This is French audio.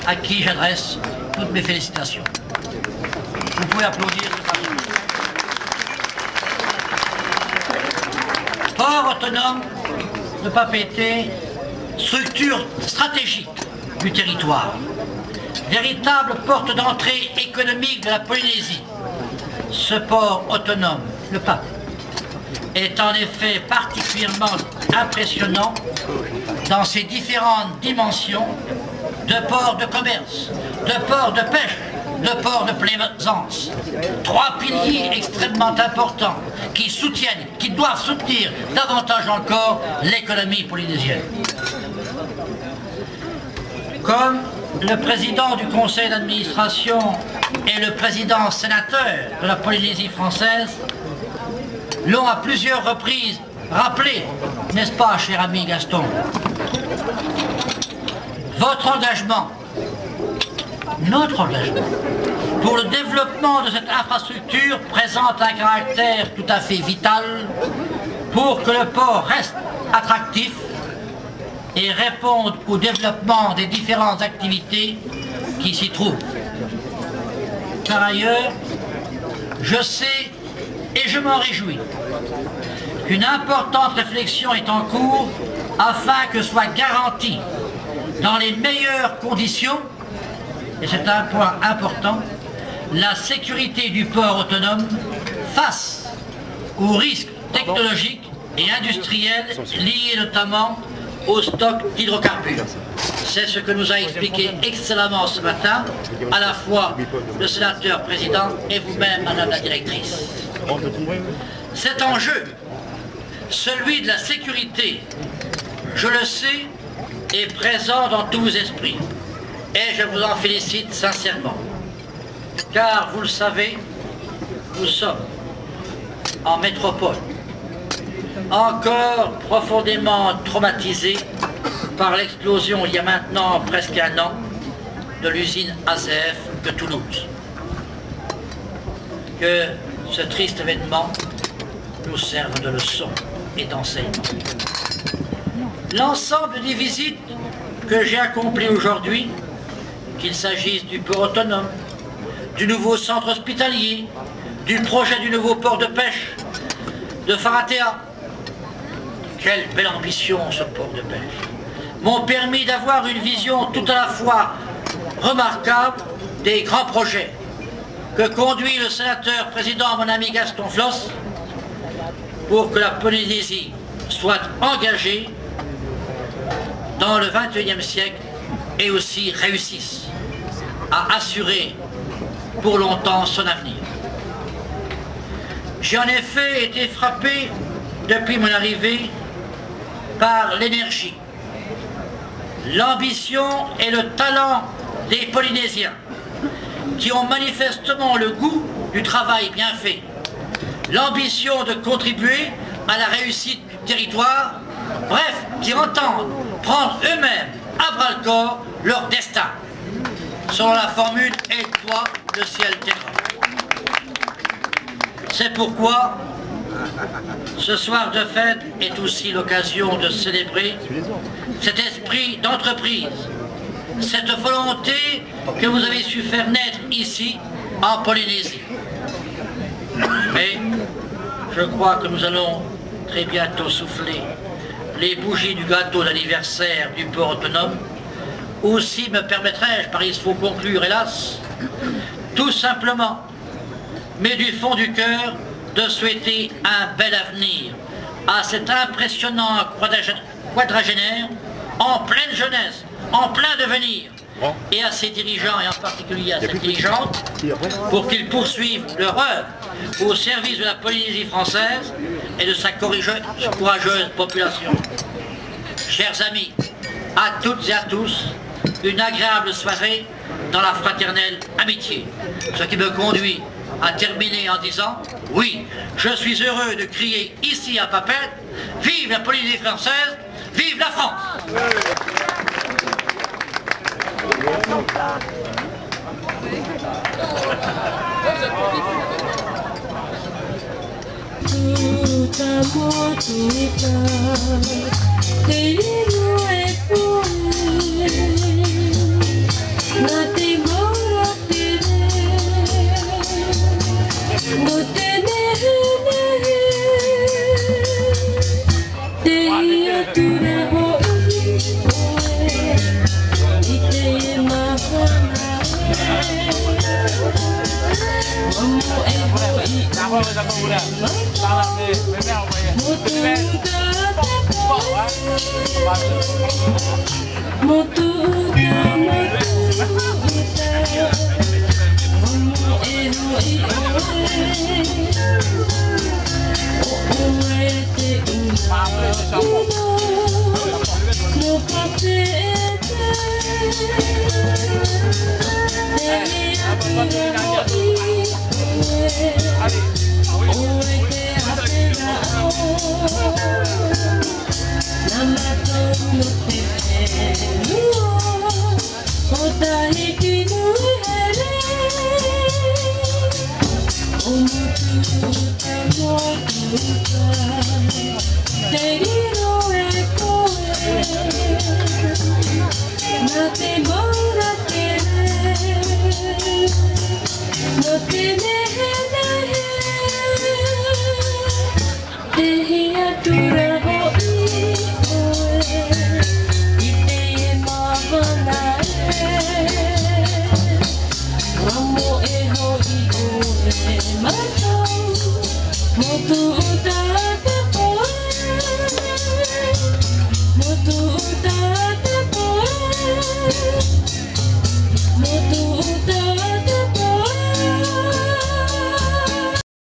à qui j'adresse toutes mes félicitations. Vous pouvez applaudir. Port autonome de Papeete, structure stratégique du territoire, véritable porte d'entrée économique de la Polynésie. Ce port autonome, le Pape, est en effet particulièrement impressionnant dans ses différentes dimensions de port de commerce, de port de pêche, de port de plaisance. Trois piliers extrêmement importants qui soutiennent, qui doivent soutenir davantage encore l'économie polynésienne. Comme le président du conseil d'administration et le président sénateur de la Polynésie française l'ont à plusieurs reprises rappelé, n'est-ce pas, cher ami Gaston? Votre engagement, notre engagement, pour le développement de cette infrastructure présente un caractère tout à fait vital pour que le port reste attractif et réponde au développement des différentes activités qui s'y trouvent. Par ailleurs, je sais et je m'en réjouis qu'une importante réflexion est en cours afin que soit garantie dans les meilleures conditions, et c'est un point important, la sécurité du port autonome face aux risques technologiques et industriels liés notamment au stock d'hydrocarbures. C'est ce que nous a expliqué excellemment ce matin, à la fois le sénateur président et vous-même, madame la directrice. Cet enjeu, celui de la sécurité, je le sais, est présent dans tous vos esprits. Et je vous en félicite sincèrement. Car, vous le savez, nous sommes en métropole, encore profondément traumatisés par l'explosion, il y a maintenant presque un an, de l'usine ASEF de Toulouse. Que ce triste événement nous serve de leçon et d'enseignement. L'ensemble des visites que j'ai accomplies aujourd'hui, qu'il s'agisse du port autonome, du nouveau centre hospitalier, du projet du nouveau port de pêche, de Faratea, quelle belle ambition ce port de pêche, m'ont permis d'avoir une vision tout à la fois remarquable des grands projets que conduit le sénateur président, mon ami Gaston Floss, pour que la Polynésie soit engagée dans le XXIe siècle et aussi réussisse à assurer pour longtemps son avenir. J'ai en effet été frappé depuis mon arrivée par l'énergie, l'ambition et le talent des Polynésiens qui ont manifestement le goût du travail bien fait, l'ambition de contribuer à la réussite du territoire, bref, qui entendent prendre eux-mêmes à bras-le-corps leur destin, selon la formule « aide-toi, le ciel t'aidera ». C'est pourquoi ce soir de fête est aussi l'occasion de célébrer cet esprit d'entreprise, cette volonté que vous avez su faire naître ici, en Polynésie. Mais je crois que nous allons très bientôt souffler les bougies du gâteau d'anniversaire du port autonome. Aussi me permettrai-je, par il faut conclure hélas, tout simplement, mais du fond du cœur, de souhaiter un bel avenir à cet impressionnant quadragénaire en pleine jeunesse, en plein devenir, et à ses dirigeants, et en particulier à cette dirigeante, pour qu'ils poursuivent leur œuvre au service de la Polynésie française et de sa courageuse population. Chers amis, à toutes et à tous, une agréable soirée dans la fraternelle amitié. Ce qui me conduit à terminer en disant, oui, je suis heureux de crier ici à Papeete, vive la Polynésie française, vive la France! Motu